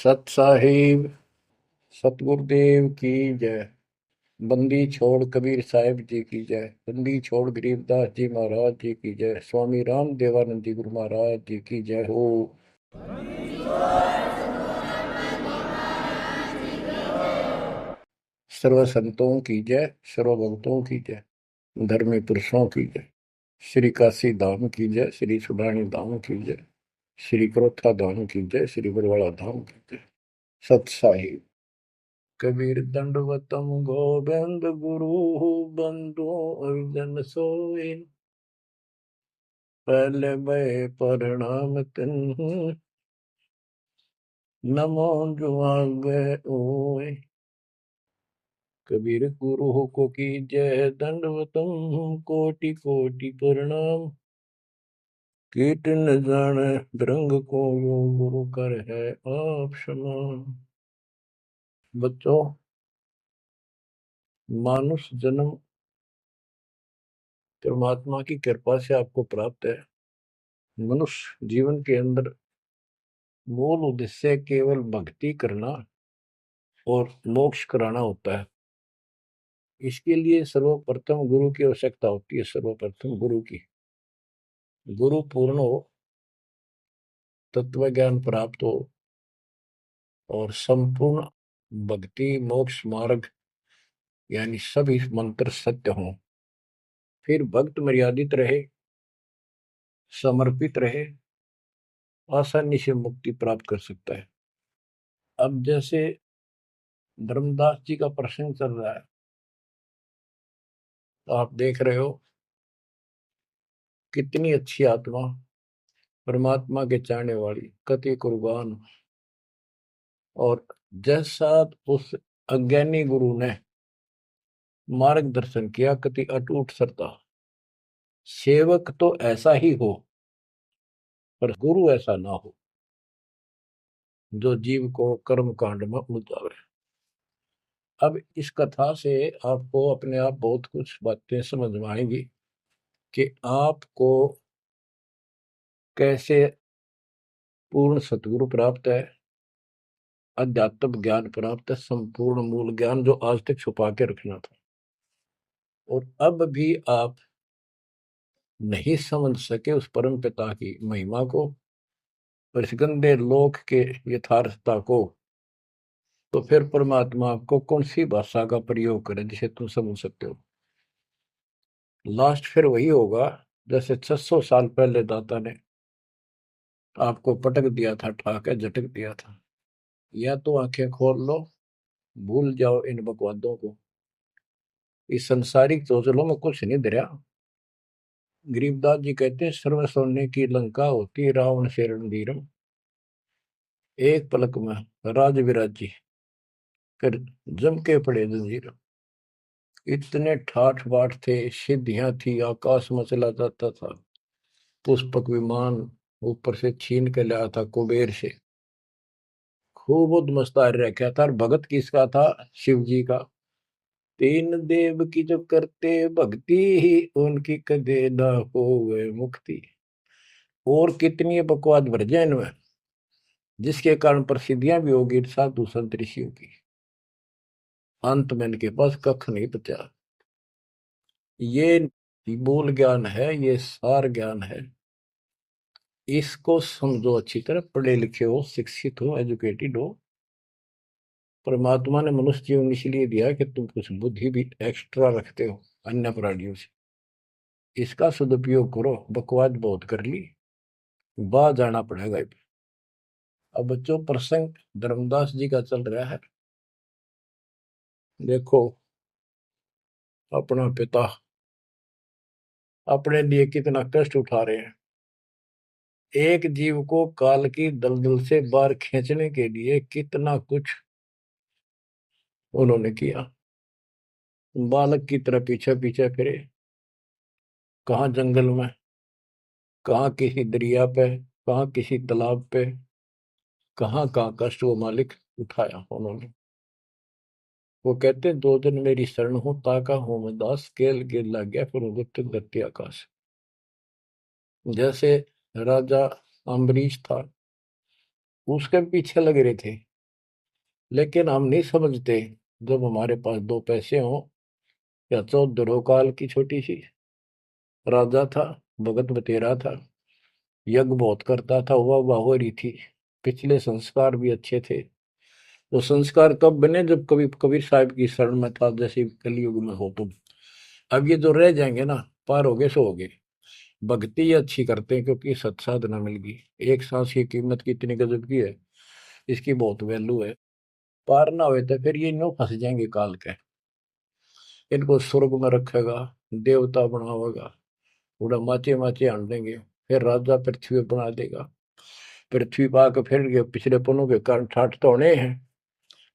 सत साहिब सतगुरुदेव की जय। बंदी छोड़ कबीर साहिब जी की जय। बंदी छोड़ गरीबदास जी महाराज जी की जय। स्वामी राम देवानंद जी गुरु महाराज जी की जय हो। सर्व संतों की जय, सर्व भक्तों की जय, धर्मी पुरुषों की जय। श्री काशी धाम की जय, श्री सुडानी धाम की जय, श्री क्रोथा धाम की जय, श्री बरवाड़ा धाम की जय। सत साहिब। कबीर दंडवतम गोविंद गुरु बंदो अर्जन सोए। पहले मैं प्रणाम तिन नमो जुआगे ओए। कबीर गुरु को की जय, दंडवतम कोटि कोटि प्रणाम। कीट न जाने रंग को यो गुरु कर है आप समान। बच्चों, मानुष जन्म परमात्मा की कृपा से आपको प्राप्त है। मनुष्य जीवन के अंदर मूल उद्देश्य केवल भक्ति करना और मोक्ष कराना होता है। इसके लिए सर्वप्रथम गुरु की आवश्यकता होती है। सर्वप्रथम गुरु की, गुरु पूर्ण हो, तत्व ज्ञान प्राप्त हो और संपूर्ण भक्ति मोक्ष मार्ग यानी सभी मंत्र सत्य हों। फिर भक्त मर्यादित रहे, समर्पित रहे, आसानी से मुक्ति प्राप्त कर सकता है। अब जैसे धर्मदास जी का प्रसंग चल रहा है, तो आप देख रहे हो कितनी अच्छी आत्मा, परमात्मा के चाहने वाली, कति कुर्बान। और जैसा उस अज्ञानी गुरु ने मार्गदर्शन किया, कति अटूट श्रद्धा। सेवक तो ऐसा ही हो, पर गुरु ऐसा ना हो जो जीव को कर्म कांड में उलझावे। अब इस कथा से आपको अपने आप बहुत कुछ बातें समझ में आएंगी कि आपको कैसे पूर्ण सतगुरु प्राप्त है, अध्यात्म ज्ञान प्राप्त है, संपूर्ण मूल ज्ञान जो आज तक छुपा के रखना था। और अब भी आप नहीं समझ सके उस परम पिता की महिमा को, और इस गंदे लोक के यथार्थता को, तो फिर परमात्मा आपको कौन सी भाषा का प्रयोग करे जिसे तुम समझ सकते हो। लास्ट फिर वही होगा जैसे 600 साल पहले दाता ने आपको पटक दिया था, ठाके झटक दिया था। या तो आंखें खोल लो, भूल जाओ इन बकवादों को। इस संसारिक चोचलों में कुछ नहीं धरा। गरीबदास जी कहते हैं, सर्व सोने की लंका होती रावण से रणधीरम। एक पलक में राज विराजी, फिर जम के पड़े जंजीर। इतने ठाठ बाट थे, सिद्धियां थी, आकाश में चला जाता था। पुष्पक विमान ऊपर से छीन के लाया था कुबेर से। खूब उद्मस्तार रखा था। और भगत किसका था? शिव जी का। तीन देव की जो करते भक्ति ही उनकी कदे न होवे मुक्ति। और कितनी बकवाद भर जाए इनमें, जिसके कारण प्रसिद्धियां भी होगी साधु संत ऋषियों की। अंत में इनके पास कख नहीं बचा। ये मूल ज्ञान है, ये सार ज्ञान है। इसको समझो अच्छी तरह, पढ़े लिखे हो, शिक्षित हो, एजुकेटेड हो। परमात्मा ने मनुष्य जीवन इसलिए दिया कि तुम कुछ बुद्धि भी एक्स्ट्रा रखते हो अन्य प्राणियों से। इसका सदुपयोग करो। बकवाद बहुत कर ली, बाहर जाना पड़ेगा। अब बच्चों, प्रसंग धर्मदास जी का चल रहा है। देखो, अपना पिता अपने लिए कितना कष्ट उठा रहे हैं। एक जीव को काल की दलदल से बाहर खींचने के लिए कितना कुछ उन्होंने किया। बालक की तरह पीछे पीछे फिरे, कहाँ जंगल में, कहाँ किसी दरिया पे, कहाँ किसी तालाब पे, कहाँ कहाँ कष्ट वो मालिक उठाया उन्होंने। वो कहते, दो दिन मेरी शरण हो, ताका हूं मैं दास, केल गिर लग गया फिर गुप्त धरती आकाश। जैसे राजा अम्बरीश था, उसके पीछे लग रहे थे लेकिन हम नहीं समझते, जब हमारे पास दो पैसे हों, या 14 काल की छोटी सी राजा था, भगत बतेरा था, यज्ञ बहुत करता था, वाह हो रही थी, पिछले संस्कार भी अच्छे थे। वो संस्कार कब बने? जब कभी कबीर साहब की शरण में था, जैसे कलयुग में हो तुम। अब ये जो रह जाएंगे ना, पार हो गए सो हो गए। भक्ति ये अच्छी करते हैं क्योंकि सत्साधना मिल गई। एक सांस की कीमत कितनी गजब की है, इसकी बहुत वैल्यू है। पार ना हुए तो फिर ये नो फंस जाएंगे काल के। इनको स्वर्ग में रखेगा, देवता बनावेगा, उड़ा माचे माचे आन देंगे, फिर राजा पृथ्वी पर बना देगा। पृथ्वी पा के फिर ये पिछले पुनों के कारण ठाठ तो होने हैं।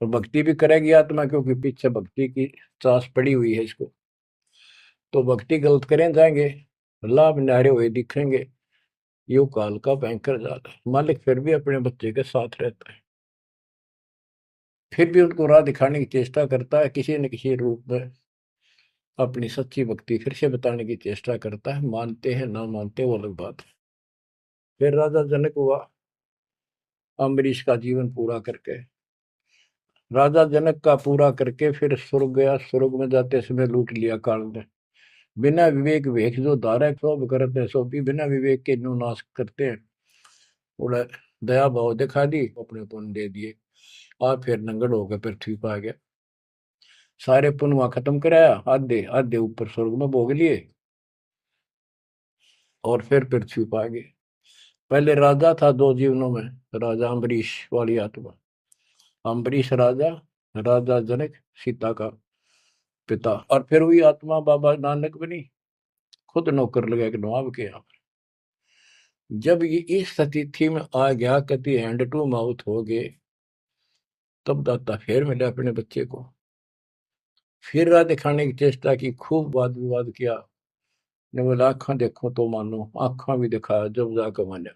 और भक्ति भी करेगी आत्मा, क्योंकि पीछे भक्ति की चास पड़ी हुई है इसको। तो भक्ति गलत करें जाएंगे, लाभ नारे हुए दिखेंगे। यो काल का भयंकर जाल है। मालिक फिर भी अपने बच्चे के साथ रहता है, फिर भी उनको राह दिखाने की चेष्टा करता है, किसी न किसी रूप में अपनी सच्ची भक्ति फिर से बताने की चेष्टा करता है। मानते हैं ना मानते वो अलग बात है। फिर राजा जनक हुआ अम्बरीश का जीवन पूरा करके, राजा जनक का पूरा करके फिर स्वर्ग गया। स्वर्ग में जाते समय लूट लिया काल ने। बिना विवेक वेख जो धारा सब करते सो भी बिना विवेक के नो नाश करते हैं। उड़ा दया भाव दिखा दी, अपने पुण्य दे दिए, और फिर नंगड़ होकर पृथ्वी पर आ गया। सारे पुण्य वहां खत्म कराया, आधे आधे ऊपर स्वर्ग में भोग लिए, और फिर पृथ्वी पर आ गए। पहले राजा था दो जीवनों में, राजा अम्बरीश वाली आत्मा। अम्बरीश राजा, राजा जनक सीता का पिता। और फिर वही आत्मा बाबा नानक बनी, खुद नौकर लगा के नवाब के यहाँ। जब ये इस स्थिति में आ गया, कति हैंड टू माउथ हो गए, तब दाता फिर मिले अपने बच्चे को। फिर राह दिखाने की चेष्टा की, खूब वाद विवाद किया। ने बोला आंखा देखो तो मानो, आंखा भी दिखाया, जब जाकर माना।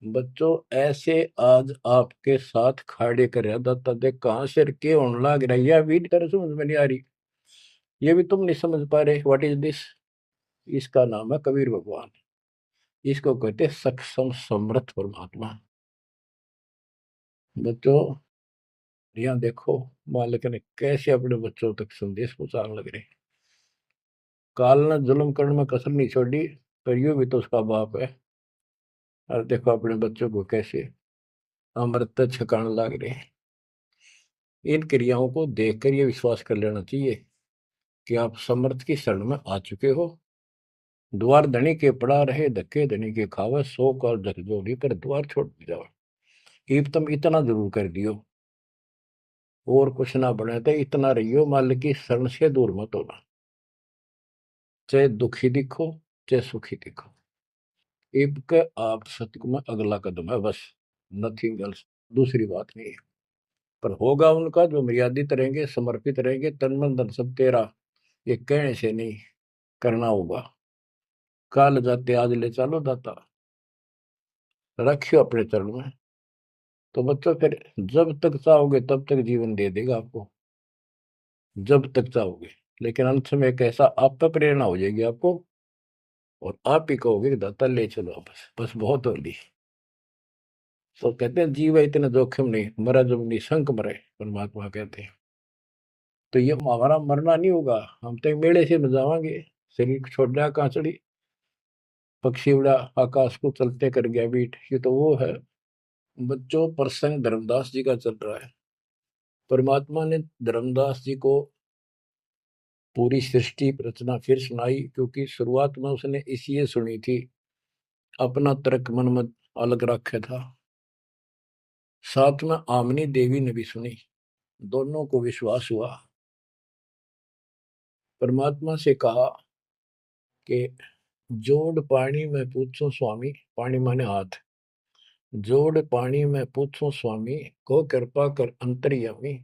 बच्चों ऐसे आज आपके साथ खड़े कर दाता देख कहां से के होने लग रहा है, यह भी कर समझ में नहीं आ रही, ये भी तुम नहीं समझ पा रहे। What is this? इसका नाम है कबीर भगवान। इसको कहते सक्षम समर्थ परमात्मा। बच्चों यहाँ देखो, मालिक ने कैसे अपने बच्चों तक संदेश पहुंचाने लग रहे। काल ने जुल्म करने में कसर नहीं छोड़ी, पर यूं भी तो उसका बाप है। और देखो अपने बच्चों को कैसे अमृत छकाने लग रहे हैं। इन क्रियाओं को देखकर ये विश्वास कर लेना चाहिए कि आप समर्थ की शरण में आ चुके हो। द्वार धनी के पड़ा रहे, धक्के धनी के खावे, 100 काल झकझोरी पर द्वार छोड़ जाओ। ईब तुम इतना जरूर कर दियो, और कुछ ना बने तो इतना रहियो, मालिक की शरण से दूर मत होना। चाहे दुखी दिखो, चाहे सुखी दिखो, ईब के आप सत्य में अगला कदम है बस, नथिंग एल्स। दूसरी बात नहीं है। पर होगा उनका जो मर्यादित रहेंगे, समर्पित रहेंगे, तन मन धन सब तेरा, ये कहने से नहीं, करना होगा। काल जाते आज ले चलो दाता, रखियो अपने चरण में। तो बच्चों फिर जब तक चाहोगे तब तक जीवन दे देगा आपको, जब तक चाहोगे। लेकिन अंत में एक ऐसा आप पर प्रेरणा हो जाएगी आपको, और आप ही कहोगे कि दाता ले चलो, बस बस बहुत होली। तो कहते हैं जीव इतने जोखिम नहीं, मरा जब निशंक मरे, परमात्मा कहते हैं। तो ये हमारा मरना नहीं होगा, हम तो मेले से बजावांगे। शरीर छोड़ दिया कांचड़ी, पक्षी उड़ा आकाश को चलते कर गया बीट, ये तो वो है। बच्चों प्रसंग धर्मदास जी का चल रहा है। परमात्मा ने धर्मदास जी को पूरी सृष्टि रचना फिर सुनाई, क्योंकि शुरुआत में उसने इसलिए सुनी थी, अपना तर्क मन में अलग रखा था। साथ में आमनी देवी ने भी सुनी, दोनों को विश्वास हुआ। परमात्मा से कहा कि जोड़ पानी में पूछो स्वामी, पानी माने हाथ, जोड़ पानी में पूछो स्वामी, को कृपा कर अंतर्यामी।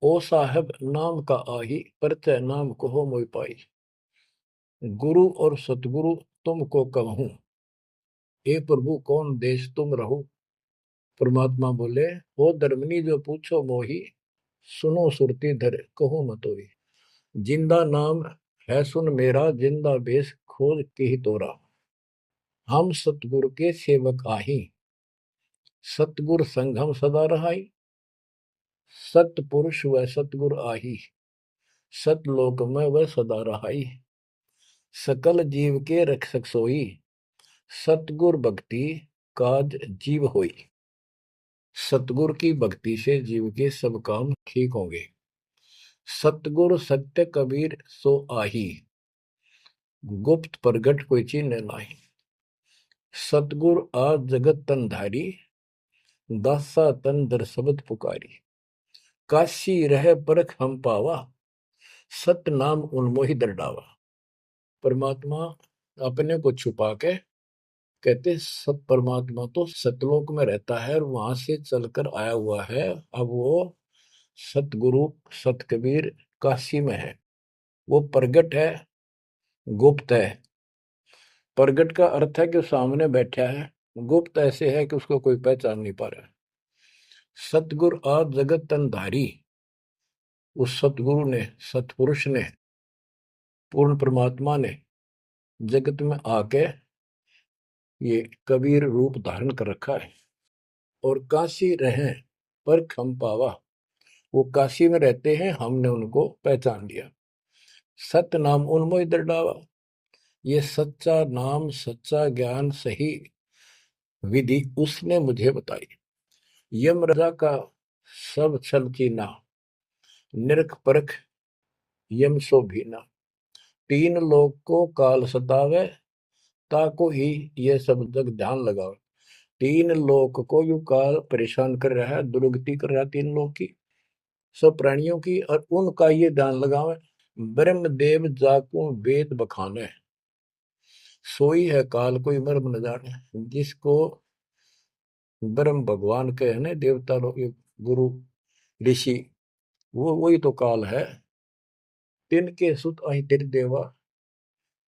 ओ साहब नाम का आही, परचय नाम कहो मोय पाई। गुरु और सतगुरु तुमको कहूं, हे प्रभु कौन देश तुम रहो। परमात्मा बोले, ओ धर्मनी जो पूछो मोही, सुनो सुरती धर कहो मतोई। जिंदा नाम है सुन मेरा, जिंदा बेस खोज के ही तोरा। हम सतगुरु के सेवक आही, सतगुर संग हम सदा रहाई। सतपुरुष व सतगुर आही, सतलोक में वह सदा रहाई। सकल जीव के रक्षक सोई, सतगुर भक्ति काज जीव होई। सतगुर की भक्ति से जीव के सब काम ठीक होंगे। सतगुर सत्य कबीर सो आही, गुप्त प्रगट कोई चीज न नाही। सतगुर आज जगत तन धारी, दासा तन दर शब्द पुकारी। काशी रह परख हम पावा, सत नाम उन्मोहि दरडावा। परमात्मा अपने को छुपा के कहते सत परमात्मा तो सतलोक में रहता है और वहां से चलकर आया हुआ है। अब वो सतगुरु सत कबीर काशी में है। वो प्रगट है, गुप्त है। प्रगट का अर्थ है कि सामने बैठा है, गुप्त ऐसे है कि उसको कोई पहचान नहीं पा रहा। सतगुर आज जगत तन धारी, उस सतगुरु ने, सतपुरुष ने, पूर्ण परमात्मा ने जगत में आके ये कबीर रूप धारण कर रखा है। और काशी रहे पर खम पावा, वो काशी में रहते हैं, हमने उनको पहचान लिया। सत नाम उन्मोहि दरडावा, ये सच्चा नाम, सच्चा ज्ञान, सही विधि उसने मुझे बताई। यम राजा का सब छल कीना, निरख परख यम सो भीना। तीन लोग को काल सतावे, ताको ही ये सब जग ध्यान लगाओ। तीन लोग को यू काल परेशान कर रहा है, दुर्गति कर रहा है तीन लोग की, सब प्राणियों की, और उनका ये ध्यान लगावे। ब्रह्म देव जाकू वेद बखाने, सोई है काल कोई मर्म न जाने। जिसको ब्रह्म भगवान के है ना, देवता लोग, गुरु ऋषि, वो वही तो काल है। तिनके सुत अहि तिर देवा,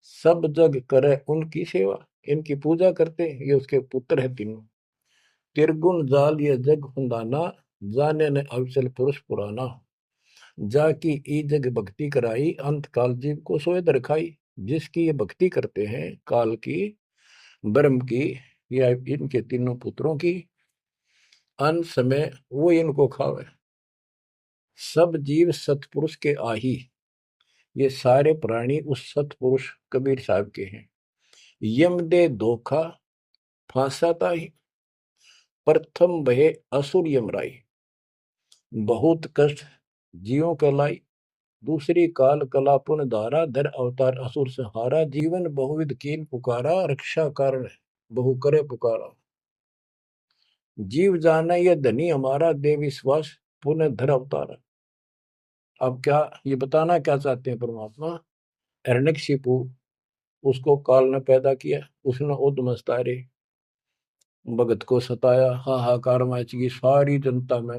सब जग करे उनकी सेवा। इनकी पूजा करते, ये उसके पुत्र है तीनों। तिरगुण जाल ये जग हुंदाना, जाने ने अवसल पुरुष पुराना। जाकी ई जग भक्ति कराई, अंत काल जीव को सोए दरखाई। जिसकी ये भक्ति करते हैं, काल की, ब्रह्म की, या इनके तीनों पुत्रों की, अंत समय वो इनको खावे। सब जीव सतपुरुष के आही, ये सारे प्राणी उस सतपुरुष कबीर साहब के हैं। यम दे धोखा फांसाता ही, प्रथम बहे असुर यमराई। बहुत कष्ट जीवों का लाई, दूसरी काल कला पुन धारा। धर अवतार असुर संहारा, जीवन बहुविध कीन पुकारा। रक्षा कारण बहु करे पुकारा। जीव जाना ये धनी हमारा, दे विश्वास पुनः धर अवतारा। अब क्या ये बताना क्या चाहते हैं परमात्मा? हिरण्यकशिपु, उसको काल ने पैदा किया, उसने उद्मस्तारे भगत को सताया, हाहाकार मची सारी जनता में।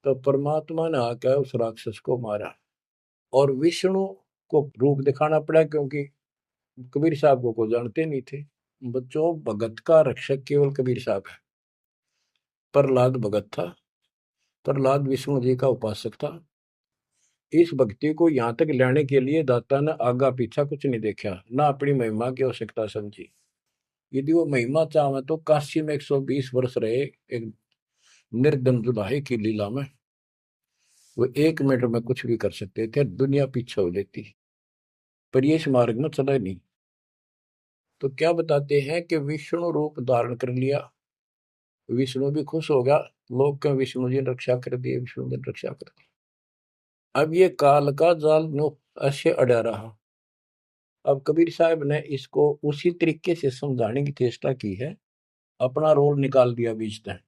तो परमात्मा ने आकर उस राक्षस को मारा और विष्णु को रूप दिखाना पड़ा, क्योंकि कबीर साहब को जानते नहीं थे। बच्चों, भगत का रक्षक केवल कबीर साहब है। प्रहलाद भगत था, प्रहलाद विष्णु जी का उपासक था। इस भक्ति को यहाँ तक लाने के लिए दाता ने आगा पीछा कुछ नहीं देखा, ना अपनी महिमा की आवश्यकता समझी। यदि वो महिमा चाहे तो काशी में 120 वर्ष रहे एक निर्धन जुलाहे की लीला में। वो 1 मिनट में कुछ भी कर सकते थे, दुनिया पीछे हो लेती, पर ये इस मार्ग में चला नहीं। तो क्या बताते हैं कि विष्णु रूप धारण कर लिया, विष्णु भी खुश हो गया। लोग कहें विष्णु जी ने रक्षा कर दी, विष्णु जी ने रक्षा कर दी। अब ये काल का जाल नो ऐसे अड़ा रहा। अब कबीर साहब ने इसको उसी तरीके से समझाने की चेष्टा की है, अपना रोल निकाल दिया बीच में।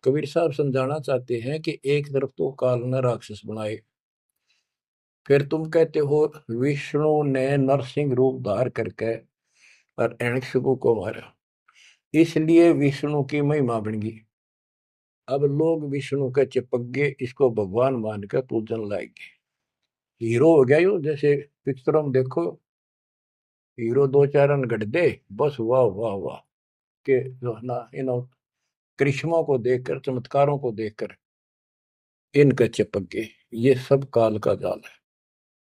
कबीर साहब समझाना चाहते हैं कि एक तरफ तो काल ने राक्षस बनाए, फिर तुम कहते हो विष्णु ने नरसिंह रूप धार करके और हिरण्यकशिपु को मारा, इसलिए विष्णु की महिमा बन गई। अब लोग विष्णु के चिपक गए, इसको भगवान मान कर पूजन लाएंगे। हीरो हो गया यो, जैसे पिक्चरों में देखो हीरो 2-4 रन गढ़ दे, बस वाह वाह वाह के जो है ना, इन करिश्मों को देखकर, चमत्कारों को देखकर इनके चिपक गए। ये सब काल का जाल है,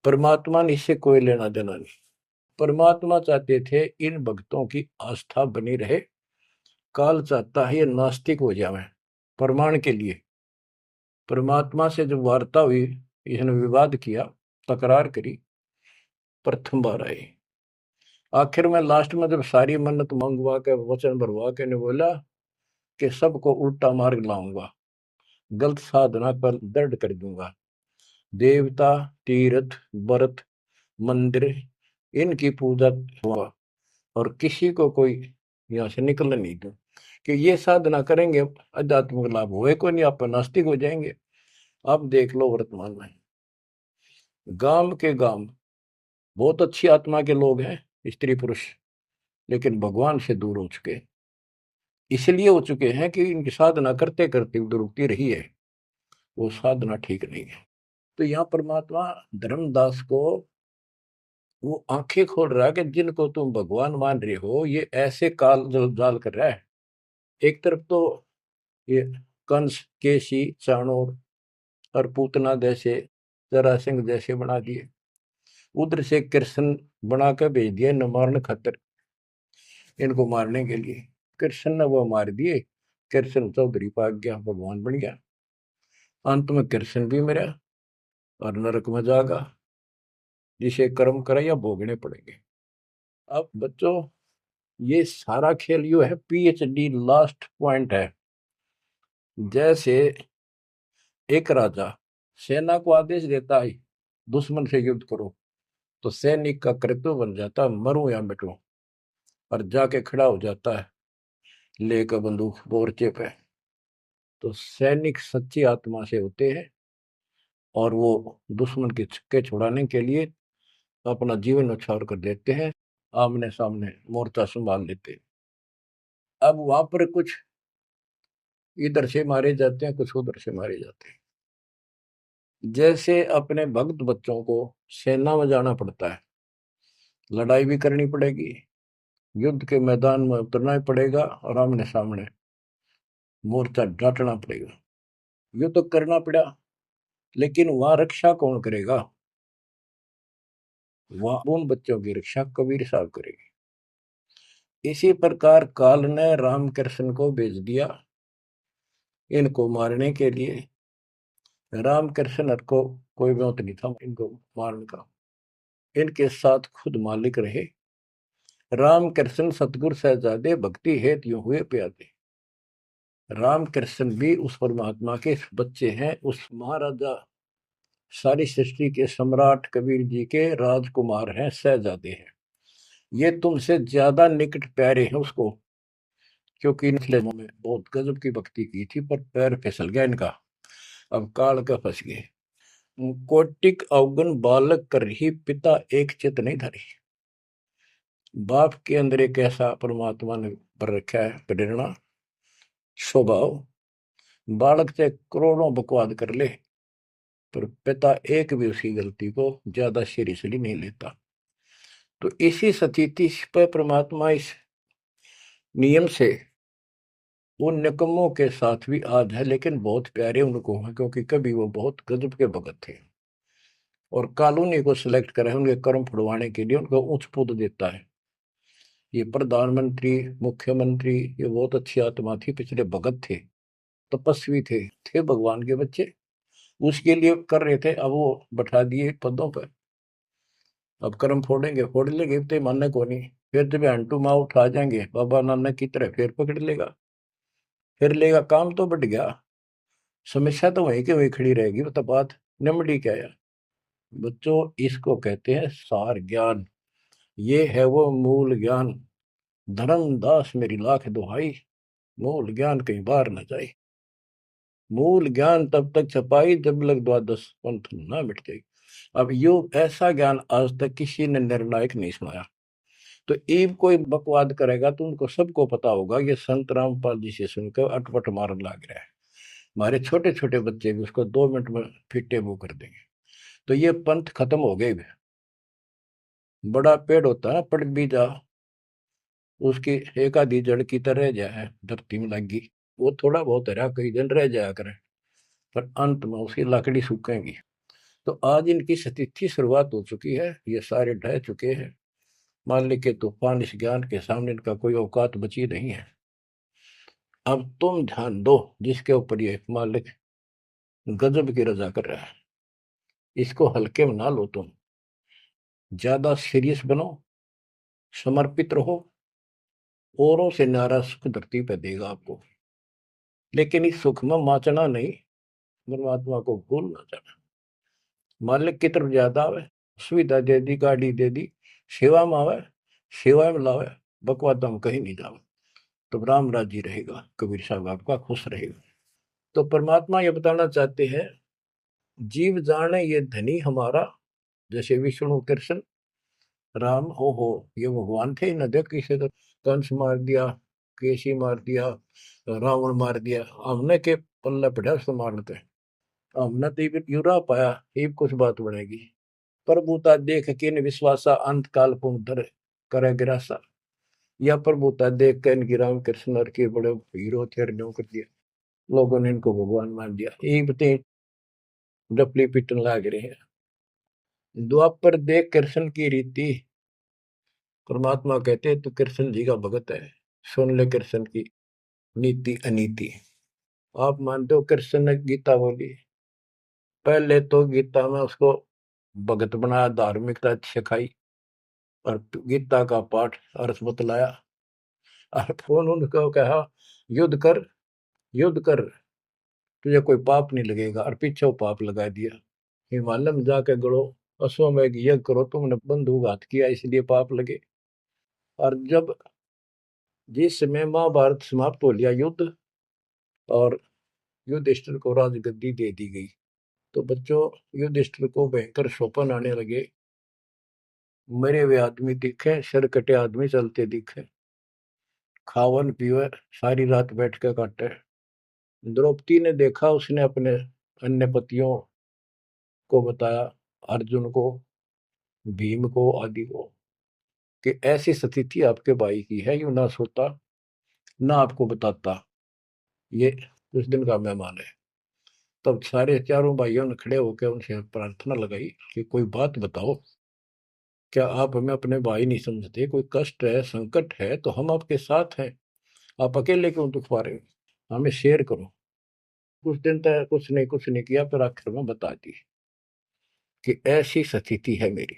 परमात्मा ने इससे कोई लेना देना नहीं। परमात्मा चाहते थे इन भक्तों की आस्था बनी रहे, काल चाहता है ये नास्तिक हो जाए प्रमाण के लिए। परमात्मा से जब वार्ता हुई, इसने विवाद किया, तकरार करी, प्रथम बार आई। आखिर में लास्ट में जब सारी मन्नत मंगवा के वचन भरवा के ने बोला कि सबको उल्टा मार्ग लाऊंगा, गलत साधना पर दृढ़ कर दूंगा, देवता, तीर्थ, व्रत, मंदिर, इनकी पूजा हुआ और किसी को कोई यहाँ से निकलने नहीं दूं, कि ये साधना करेंगे आध्यात्मिक लाभ होए को नहीं, आप नास्तिक हो जाएंगे। अब देख लो वर्तमान में गांव के गांव बहुत अच्छी आत्मा के लोग हैं, स्त्री पुरुष, लेकिन भगवान से दूर हो चुके, इसलिए हो चुके हैं कि इनकी साधना करते करते दुरुक्ति रही है, वो साधना ठीक नहीं है। तो यहाँ परमात्मा धर्मदास को वो आंखें खोल रहा है कि जिनको तुम भगवान मान रहे हो ये ऐसे काल जाल कर रहा है। एक तरफ तो ये कंस, केसी, चाणूर और पूतना जैसे, जरासिंह जैसे बना दिए, उधर से कृष्ण बना कर भेज दिया न मारने खातर, इनको मारने के लिए। कृष्ण ने वो मार दिए, कृष्ण चौधरी पाक गया, भगवान बन गया। अंत में कृष्ण भी मरा और नरक में जागा, जिसे कर्म करे या भोगने पड़ेंगे। अब बच्चों ये सारा खेल यो है, पीएचडी लास्ट पॉइंट है। जैसे एक राजा सेना को आदेश देता है दुश्मन से युद्ध करो, तो सैनिक का कर्तव्य बन जाता है मरूं या मिटूं, और जाके खड़ा हो जाता है लेकर बंदूक मोर्चे पे। तो सैनिक सच्ची आत्मा से होते हैं और वो दुश्मन के छक्के छुड़ाने के लिए अपना जीवन न्यौछावर कर देते हैं, आमने सामने मोर्चा संभाल लेते हैं। अब वहां पर कुछ इधर से मारे जाते हैं, कुछ उधर से मारे जाते हैं। जैसे अपने भक्त बच्चों को सेना में जाना पड़ता है, लड़ाई भी करनी पड़ेगी, युद्ध के मैदान में उतरना ही पड़ेगा और आमने सामने मोर्चा डांटना पड़ेगा। ये तो करना पड़ा, लेकिन वहां रक्षा कौन करेगा? वहां उन बच्चों की रक्षा कबीर साहब करेगी। इसी प्रकार काल ने रामकृष्ण को भेज दिया इनको मारने के लिए। रामकृष्ण को कोई मौत नहीं था इनको मारने का, इनके साथ खुद मालिक रहे। रामकृष्ण सतगुरु सहजादे भक्ति हेतु यूं हुए प्यादे। रामकृष्ण भी उस परमात्मा के बच्चे हैं, उस महाराजा सारी सृष्टि के सम्राट कबीर जी के राजकुमार हैं, सहजादे हैं। ये तुमसे ज्यादा निकट प्यारे हैं उसको, क्योंकि इनके में बहुत गजब की भक्ति की थी, पर पैर फिसल गया इनका, अब काल का फंस गए। कोटिक अवगुण बालक कर ही पिता एक चित नहीं धरी। बाप के अंदर एक ऐसा परमात्मा ने पर रखा है प्रेरणा, स्वभाव, बालक से करोड़ों बकवाद कर ले पर पिता एक भी उसकी गलती को ज्यादा सीरियसली नहीं लेता। तो इसी स्थिति पर परमात्मा इस नियम से उन निकमों के साथ भी आज है, लेकिन बहुत प्यारे उनको हैं, क्योंकि कभी वो बहुत गजब के भगत थे और कॉलोनी को सिलेक्ट करे उनके कर्म फुड़वाने के लिए, उनको उच्च पद देता है। ये प्रधानमंत्री, मुख्यमंत्री, ये बहुत अच्छी आत्मा थी, पिछले भगत थे, तपस्वी थे भगवान के बच्चे, उसके लिए कर रहे थे। अब वो बैठा दिए पदों पर, अब कर्म फोड़ेंगे, फोड़ लेंगे, तो मानने को नहीं। फिर जब हंटू माँ उठा जाएंगे बाबा नानक की तरह, फिर पकड़ लेगा, फिर लेगा। काम तो बढ़ गया, समस्या तो वहीं की वहीं खड़ी रहेगी। वो तो बात निमड़ी क्या है बच्चों, इसको कहते हैं सार ज्ञान। ये है वो मूल ज्ञान। धर्मदास मेरी लाख दुहाई, मूल ज्ञान कहीं बाहर न जाए। मूल ज्ञान तब तक छपाई जब लग द्वादश पंथ ना मिट जाए। अब यो ऐसा ज्ञान आज तक किसी ने निर्णायक नहीं सुनाया। तो ईब कोई बकवाद करेगा तो उनको सबको पता होगा ये संत रामपाल जी से सुनकर अटपट मारन लग रहा है। हमारे छोटे छोटे बच्चे भी उसको 2 मिनट में फिटे मुंह कर देंगे। तो ये पंथ खत्म हो गए। बड़ा पेड़ होता है, पड़ भी जा उसकी एक आधी जड़ की तरह जाए धरती में लगी, वो थोड़ा बहुत हरा कई दिन रह जाया करे, पर अंत में उसकी लकड़ी सूखेगी। तो आज इनकी स्थिति शुरुआत हो चुकी है, ये सारे ढह चुके हैं। मालिक के तूफान इस ज्ञान के सामने इनका कोई औकात बची नहीं है। अब तुम ध्यान दो जिसके ऊपर ये मालिक गजब की रजा कर रहा है। इसको हल्के में ना लो, तुम ज्यादा सीरियस बनो, समर्पित रहो, औरों से न्यारा सुख धरती पे देगा आपको। लेकिन इस सुख में माचना नहीं, परमात्मा को भूल ना जाना। मालिक की तरफ ज्यादा आवे, सुविधा दे दी, गाड़ी दे दी, सेवा में आवे, सेवा में लावे, बकवाद हम कहीं नहीं जावे, तो राम राजी रहेगा, कबीर साहब आपका खुश रहेगा। तो परमात्मा ये बताना चाहते हैं, जीव जाने ये धनी हमारा, जैसे विष्णु कृष्ण राम हो ये भगवान थे न, देख किसे तो कंस मार दिया, केसी मार दिया, रावण मार दिया, हमने के पल्ले पड़ा उसको मारते, हमने तो ये युरा पाया, ये कुछ बात बनेगी। प्रभुता देख के इन विश्वासा, अंत काल पुनः करे गिरासा। या प्रभुता देख के इनकी राम कृष्ण और के बड़े हीरो थे, कर दिया, लोगों ने इनको भगवान मान दिया। यही बते डपली पिटन लाग रहे हैं। द्वापर देख कृष्ण की रीति, परमात्मा कहते हैं तू कृष्ण जी का भगत है, सुन ले कृष्ण की नीति अनीति। आप मानते हो कृष्ण ने गीता बोली, पहले तो गीता में उसको भगत बनाया, धार्मिकता सिखाई, और गीता का पाठ अर्थ बतलाया, और फोन उनको कहा युद्ध कर, युद्ध कर, तुझे कोई पाप नहीं लगेगा, और पीछे वो पाप लगा दिया। हिमालय में जाके गड़ो, अश्वमेघ यज्ञ करो, तुमने बंधुघात किया इसलिए पाप लगे। और जब जिस समय महाभारत समाप्त हो लिया युद्ध, और युधिष्ठिर को राजगद्दी दे दी गई, तो बच्चों युधिष्ठिर को भयंकर शोपन आने लगे, मरे हुए आदमी दिखे, सिर कटे आदमी चलते दिखे, खावन पीवे, सारी रात बैठ के काटे। द्रौपदी ने देखा, उसने अपने अन्य पतियों को बताया, अर्जुन को, भीम को, आदि को, कि ऐसी स्थिति आपके भाई की है, यू ना सोता ना आपको बताता, ये उस दिन का मेहमान है। तब सारे चारों भाइयों ने खड़े होकर उनसे प्रार्थना लगाई कि कोई बात बताओ, क्या आप हमें अपने भाई नहीं समझते? कोई कष्ट है, संकट है तो हम आपके साथ हैं, आप अकेले क्यों दुख पा रहे हो? हमें शेयर करो। कुछ दिन तक कुछ नहीं किया, फिर आखिर में बता दी कि ऐसी स्थिति है मेरी।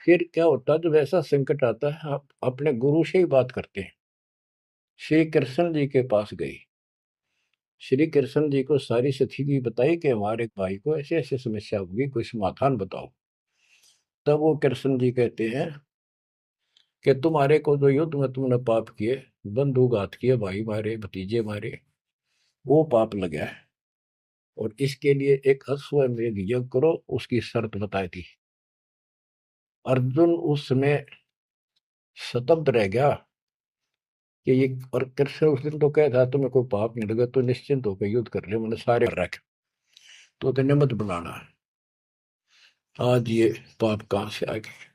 फिर क्या होता, जब ऐसा संकट आता है, आप अपने गुरु से ही बात करते हैं। श्री कृष्ण जी के पास गई, श्री कृष्ण जी को सारी स्थिति बताई कि हमारे भाई को ऐसे ऐसे समस्या होगी, कोई समाधान बताओ। तब वो कृष्ण जी कहते हैं कि तुम्हारे को जो युद्ध में तुमने पाप किए, बंधुघात किए, भाई मारे, भतीजे मारे, वो पाप लगा है, और इसके लिए एक अश्वमेध यज्ञ करो, उसकी शर्त बताई थी। अर्जुन उस समय स्तब्ध रह गया कि ये, और कृष्ण उस दिन तो कह था तुम्हें कोई पाप नहीं लगा तो निश्चिंत होकर युद्ध कर ले, मैंने सारे रख, तो तेने मत बुलाना। आज ये पाप कहां से आ गए?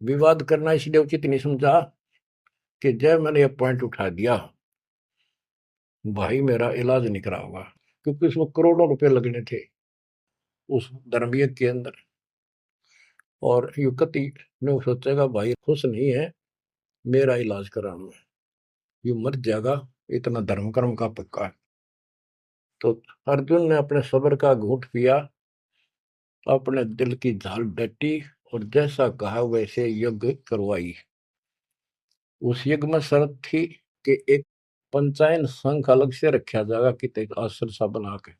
विवाद करना इसलिए उचित नहीं समझा कि जब मैंने ये पॉइंट उठा दिया, भाई मेरा इलाज नहीं करा होगा, क्योंकि उसमें करोड़ों रुपए लगने थे उस धर्मयज्ञ के अंदर। और युवती ने सोचेगा भाई खुश नहीं है मेरा इलाज कराना है, ये मर जाएगा, इतना धर्म कर्म का पक्का है। तो अर्जुन ने अपने सब्र का घूंट पिया, अपने दिल की झाल डटी, और जैसा कहा वैसे यज्ञ करवाई। उस यज्ञ में शर्त थी कि एक पंचायन संघ अलग से रखा जाएगा, कि आश्रम सा बना के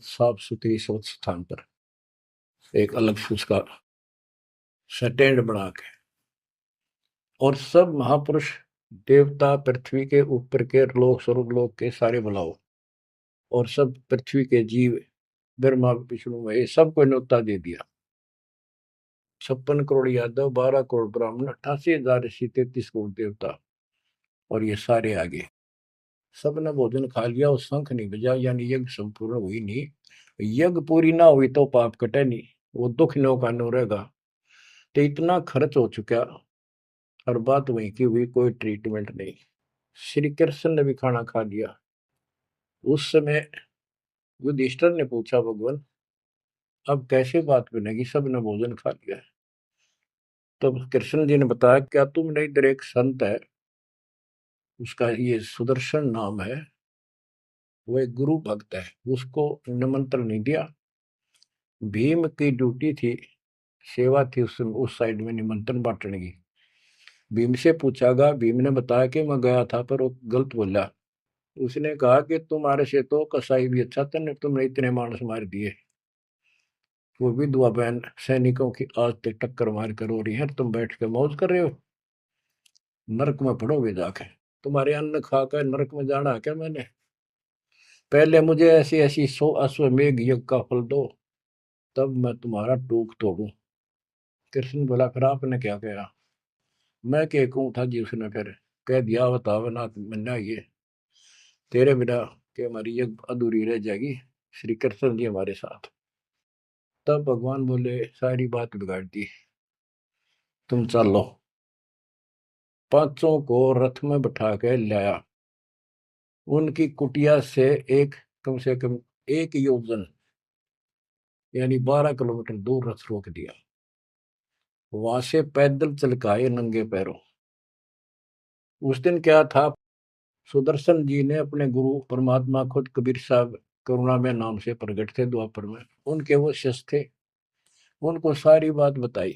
साफ सुथरी स्वच्छ स्थान पर एक अलग से उसका स्टैंड बना के, और सब महापुरुष, देवता, पृथ्वी के ऊपर के लोक स्वर्गलोक के सारे बुलाओ, और सब पृथ्वी के जीव, ब्रह्मा विष्णु महेश, सबको न्योता दे दिया। 56 करोड़ यादव, 12 करोड़ ब्राह्मण, 88,000 ऋषि, 33 करोड़ देवता, और ये सारे आगे। सबने भोजन खा लिया, और शंख नहीं बजा, यानी यज्ञ संपूर्ण हुई नहीं। यज्ञ पूरी ना हुई तो पाप कटे नहीं, वो दुख नो का नो रहेगा। तो इतना खर्च हो चुका, और बात वहीं की हुई, कोई ट्रीटमेंट नहीं। श्री कृष्ण ने भी खाना खा लिया। उस समय युधिष्ठिर ने पूछा, भगवान अब कैसे बात बनेगी, सबने भोजन खा लिया है। तब कृष्ण जी ने बताया, क्या तुमने इधर एक संत है, उसका ये सुदर्शन नाम है, वो एक गुरु भक्त है, उसको निमंत्रण नहीं दिया। भीम की ड्यूटी थी, सेवा थी उस साइड में निमंत्रण बांटने की। भीम से पूछागा, भीम ने बताया कि मैं गया था पर वो गलत बोला। उसने कहा कि तुम्हारे से तो कसाई भी अच्छा था, तुमने इतने मानस मार दिए। वो विधवा बहन सैनिकों की आज तक टक्कर मार कर हो रही है, तुम बैठ के मौज कर रहे हो। नरक में पड़ोगे जाके, तुम्हारे अन्न खाकर नरक में जाना है क्या मैंने? पहले मुझे ऐसी ऐसी 100 अश्वमेघ यज्ञ का फल दो, तब मैं तुम्हारा टूक तोड़ू। कृष्ण बोला, फिर आपने क्या कहा? मैं क्या कहूँ था जी? उसने फिर कह दिया, बताओ ना मन्ना, ये तेरे बिना के हमारी यज्ञ अधूरी रह जाएगी, श्री कृष्ण जी हमारे साथ। तब भगवान बोले, सारी बात बिगाड़ दी, तुम चलो। पांचों को रथ में बैठा के लाया। उनकी कुटिया से एक, कम से कम 1 योजन, यानी 12 किलोमीटर दूर रथ रोक दिया। वहां से पैदल चल के आए नंगे पैरों। उस दिन क्या था, सुदर्शन जी ने अपने गुरु परमात्मा खुद कबीर साहब करुणा में नाम से प्रकट थे द्वापर में, उनके वो शिष्य थे। उनको सारी बात बताई।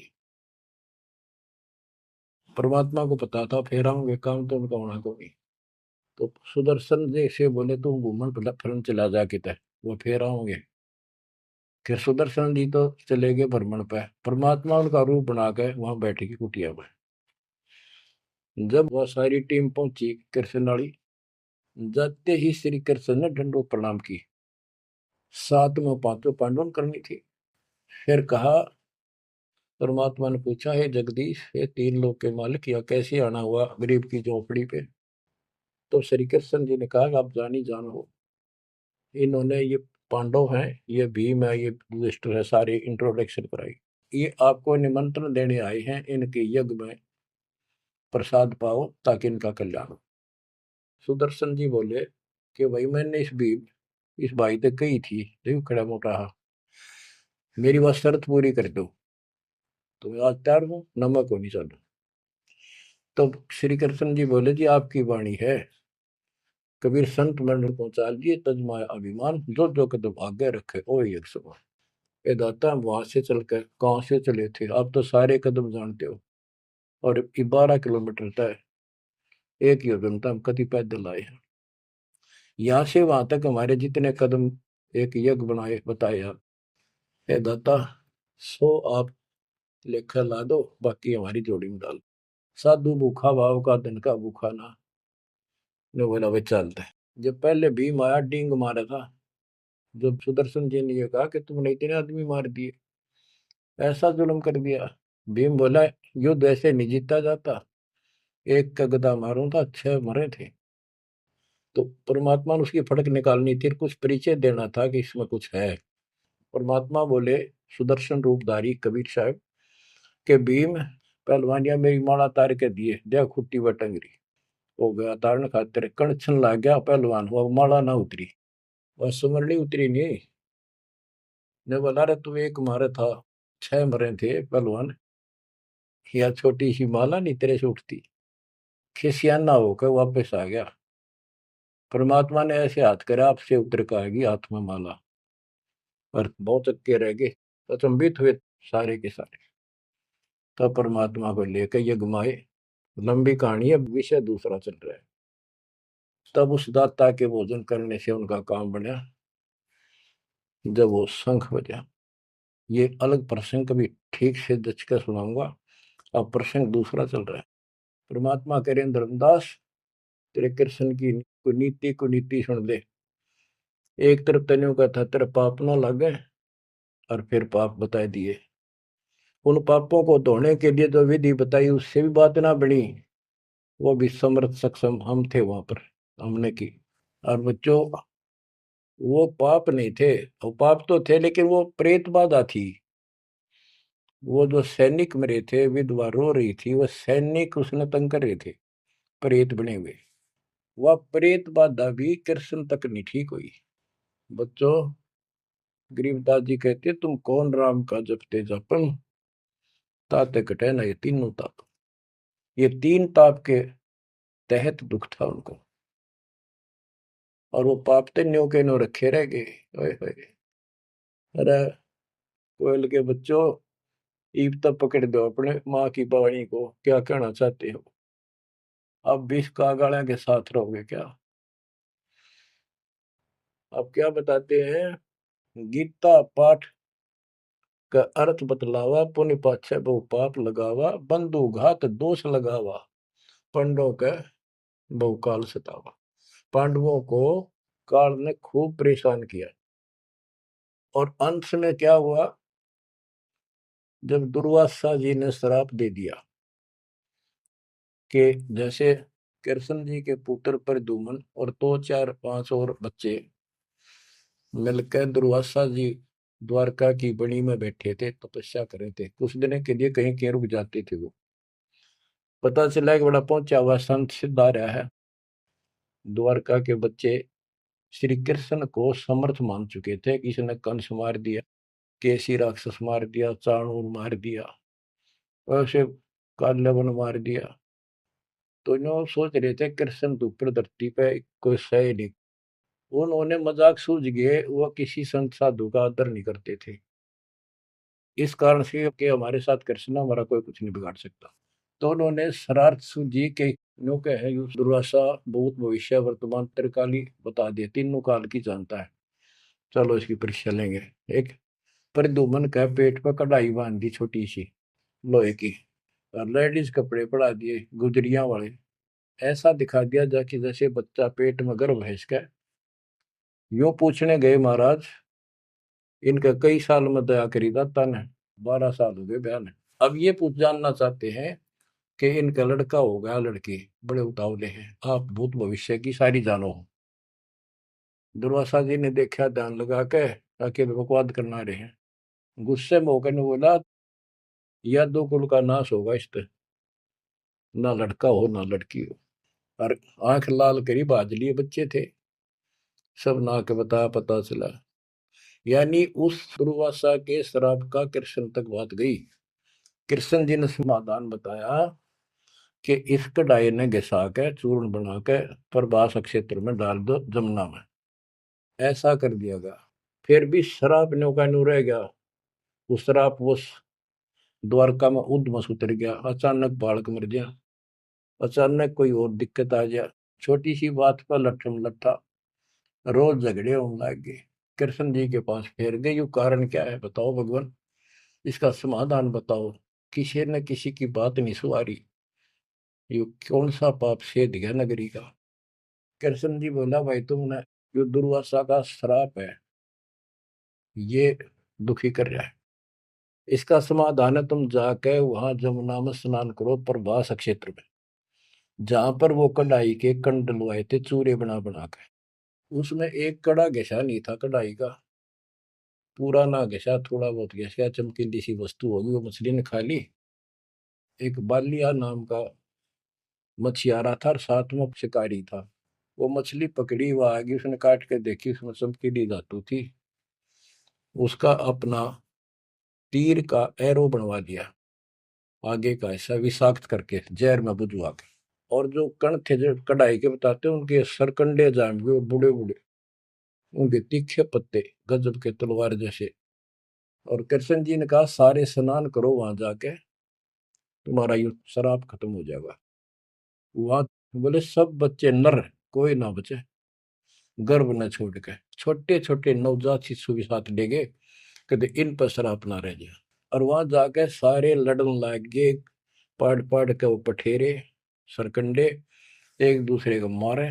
परमात्मा को पता था फेर आऊंगे, काम तो उनका होना को नहीं। तो सुदर्शन जी से बोले, तुम घूमन फिरन चला जा किते, वो फेर आऊंगे। कि सुदर्शन जी तो चले गए भ्रमण पे, परमात्मा उनका रूप बना के वहां बैठी की कुटिया में। जब वह सारी टीम पहुंची कृष्ण वाली, जाते ही श्री कृष्ण ने दंडोत प्रणाम की। साथ में पांचों पांडवों करनी थी। फिर कहा, परमात्मा ने पूछा, हे जगदीश, हे तीन लोक के मालिक, यह कैसे आना हुआ गरीब की झोपड़ी पे? तो श्री कृष्ण जी ने कहा, आप जानी जान हो, इन्होंने ये पांडव हैं, ये भीम है, ये युधिष्ठिर है, सारी इंट्रोडक्शन कराई। ये आपको निमंत्रण देने आए हैं, इनके यज्ञ में प्रसाद पाओ ताकि इनका कल्याण हो। सुदर्शन जी बोले कि भाई मैंने इस भाई तक कही थी, देखो खड़ा मोटा, मेरी वह शर्त पूरी कर दो तो मैं आज तैयार हूँ, नमक हो नहीं चालू। तो श्री कृष्ण जी बोले, जी आपकी वाणी है, कबीर संत मंडल पहुंचा दिए तजमाया अभिमान, जो जो कदम आगे रखे ओ एक समान। ये दाता, हम वहां से चलकर कहाँ से चले थे, आप तो सारे कदम जानते हो। और 12 किलोमीटर तय, 1 योजन तक हम कति पैदल आए हैं। यहाँ से वहां तक हमारे जितने कदम एक यज्ञ बनाए बताए आप। हे दाता, 100 आप लेखा ला दो, बाकी हमारी जोड़ी में डाल। साधु भूखा भाव का धन का भूखा ना, ने बोला वे चलते हैं। जब पहले भीम आया डींग मारा था, जब सुदर्शन जी ने ये कहा कि तुमने इतने आदमी मार दिए, ऐसा जुल्म कर दिया। भीम बोला, युद्ध ऐसे नहीं जीता जाता, एक का गदा मारूं था 6 मरे थे। तो परमात्मा ने उसकी फड़क निकालनी थी, कुछ परिचय देना था कि इसमें कुछ है। परमात्मा बोले, सुदर्शन रूपधारी कबीर साहब के भीम, पहलवानिया मेरी माला तार के दिए, देख खुट्टी व टंगरी। हो गया तारण खातिर कणछन लाग गया पहलवान, वो माला ना उतरी, वह सुमरनी उतरी नहीं। ने बोला, रे तू एक मारे था, 6 मरे थे पहलवान, या छोटी सी माला नहीं तेरे से उठती। खिसियाना होकर वापस आ गया। परमात्मा ने ऐसे हाथ करे, आपसे उतर के आएगी हाथ में माला। और बहुत अक्के रह गए, अचंभित हुए सारे के सारे। तब परमात्मा को लेकर ये घुमाए। लंबी कहानी है, विषय दूसरा चल रहा है। तब उस दाता के भोजन करने से उनका काम बना। जब वो शंख बजा, ये अलग प्रसंग कभी ठीक से जच कर सुनाऊंगा। अब प्रसंग दूसरा चल रहा है। परमात्मा कह रहे धर्मदास, तेरे कृष्ण की कुनीति कुनीति सुन ले। एक तरफ तेने का था तेरा पाप ना लगे, और फिर पाप बताए दिए। उन पापों को धोने के लिए जो विधि बताई उससे भी बात ना बनी। वो भी समर्थ सक्षम हम थे वहां पर, हमने की। और बच्चों, वो पाप नहीं थे, वो पाप तो थे लेकिन वो प्रेत बाधा थी। वो जो सैनिक मरे थे, विधवा रो रही थी, वो सैनिक उसने तंग कर रहे थे, प्रेत बने हुए। वह प्रेत बाधा भी कृष्ण तक नहीं ठीक हुई। बच्चों, गरीबदास जी कहते, तुम कौन राम का जपते जपन, ताते कटे ना ये तीनों ताप। ये 3 ताप के तहत दुख था उनको। और वो पाप ते न्यो के न्यो रखे रह गए। ओए होए। अरे कोयल के बच्चों, ईब तक पकड़ दो अपने माँ की वाणी को, क्या कहना चाहते हो? अब भी कागाड़ा के साथ रहोगे क्या? अब क्या बताते हैं? गीता पाठ का अर्थ बतलावा, पुण्य पाछे बहु पाप लगावा, बंधु घात दोष लगावा, पंडों के बहुकाल सतावा। पांडवों को काल ने खूब परेशान किया, और अंत में क्या हुआ? जब दुर्वासा जी ने श्राप दे दिया कि जैसे कृष्ण जी के पुत्र प्रद्युम्न और दो चार पांच और बच्चे मिलकर दुर्वासा जी द्वारका की बनी में बैठे थे, तपस्या कर रहे थे, कुछ दिन के लिए कहीं कहीं रुक जाते थे। वो पता चला कि बड़ा पहुंचा हुआ संत सिद्ध आ रहा है। द्वारका के बच्चे श्री कृष्ण को समर्थ मान चुके थे। किसी ने कंस मार दिया, केसी राक्षस मार दिया, चाणूर मार दिया, वैसे काल्यवन मार दिया। तो इन्हों सोच रहे थे कृष्ण तो ऊपर धरती पे कोई सही नहीं। उन्होंने मजाक सूझ गए, वह किसी संत साधु का आदर नहीं करते थे, इस कारण से कि हमारे साथ कृष्ण हमारा कोई कुछ नहीं बिगाड़ सकता। तो उन्होंने शरारत सूझी कि नो कह है दुर्वासा भूत भविष्य वर्तमान त्रिकाली बता दिए, तीनों काल की जानता है, चलो इसकी परीक्षा लेंगे। एक प्रद्युम्न का पेट पर कढ़ाई बांध दी छोटी सी लोहे की, और लेडीज कपड़े पड़ा दिए गुजरिया वाले, ऐसा दिखा दिया जाकि जैसे बच्चा पेट में गर्भ है इसका। यूं पूछने गए महाराज, इनका कई साल में दया करी दाता ने? 12 साल हो गए बयान। अब ये पूछ जानना चाहते हैं कि इनका लड़का हो गया लड़की, बड़े उतावले हैं, आप भूत भविष्य की सारी जानो हो। दुर्वासा जी ने देखा ध्यान लगा के, ताकि बकवाद करना रहे हैं, गुस्से में होकर ने बोला, यह दो कुल का नाश होगा इस पे, ना लड़का हो ना लड़की हो। और आंख लाल करी बाज लिए बच्चे थे, सब ना के बता पता चला। यानी उस दुर्वासा के श्राप का कृष्ण तक बात गई। कृष्ण जी ने समाधान बताया कि इस कढ़ाई ने घिसा के चूर्ण बना के प्रभास क्षेत्र में डाल दो जमुना में, ऐसा कर दिया गया। फिर भी श्राप न्यू का न्यू रह गया। वो श्राप वो द्वारका में उद्मस उतर गया, अचानक बालक मर गया, अचानक कोई और दिक्कत आ गया, छोटी सी बात पर लट्ठम लट्ठा, रोज झगड़े होने लग गए। कृष्ण जी के पास फिर गए, यू कारण क्या है बताओ भगवान, इसका समाधान बताओ। किसी ने किसी की बात नहीं सुधारी, यू कौन सा पाप सेध गया नगरी का? कृष्ण जी बोला, भाई तुमने, जो दुर्वासा का श्राप है ये दुखी कर रहा है, इसका समाधान है तुम जाके वहां जमुना में स्नान करो प्रभास क्षेत्र में, जहां पर वो कढ़ाई के कंड डलवाए थे चूरे बना बना के। उसमें एक कड़ा घिसा नहीं था कढ़ाई का, पूरा ना घिसा, थोड़ा बहुत घिसा, चमकीली सी वस्तु होगी, वो मछली ने खा ली। एक बालिया नाम का मछियारा था और साथ में शिकारी था, वो मछली पकड़ी, वो आगे उसने काट के देखी, उसमें चमकीली धातु थी। उसका अपना तीर का एरो बनवा दिया, आगे का हिस्सा विषाक्त करके जहर में बुझवा के। और जो कण थे जो कढ़ाई के बताते हैं, उनके सरकंडे जाम गए, बूढ़े बूढ़े, उनके तीखे पत्ते गजब के तलवार जैसे। और कृष्ण जी ने कहा, सारे स्नान करो वहां जाके, तुम्हारा ये शराब खत्म हो जाएगा। वहां बोले सब बच्चे नर, कोई ना बचे, गर्भ न छोड़ के, छोटे छोटे नवजात शिशु भी साथ ले गए, कहते इन पर शराब ना रह जाए। और वहां जाके सारे लड़न लग गए, पढ़ पढ़ के वो पठेरे सरकंडे एक दूसरे को मारे,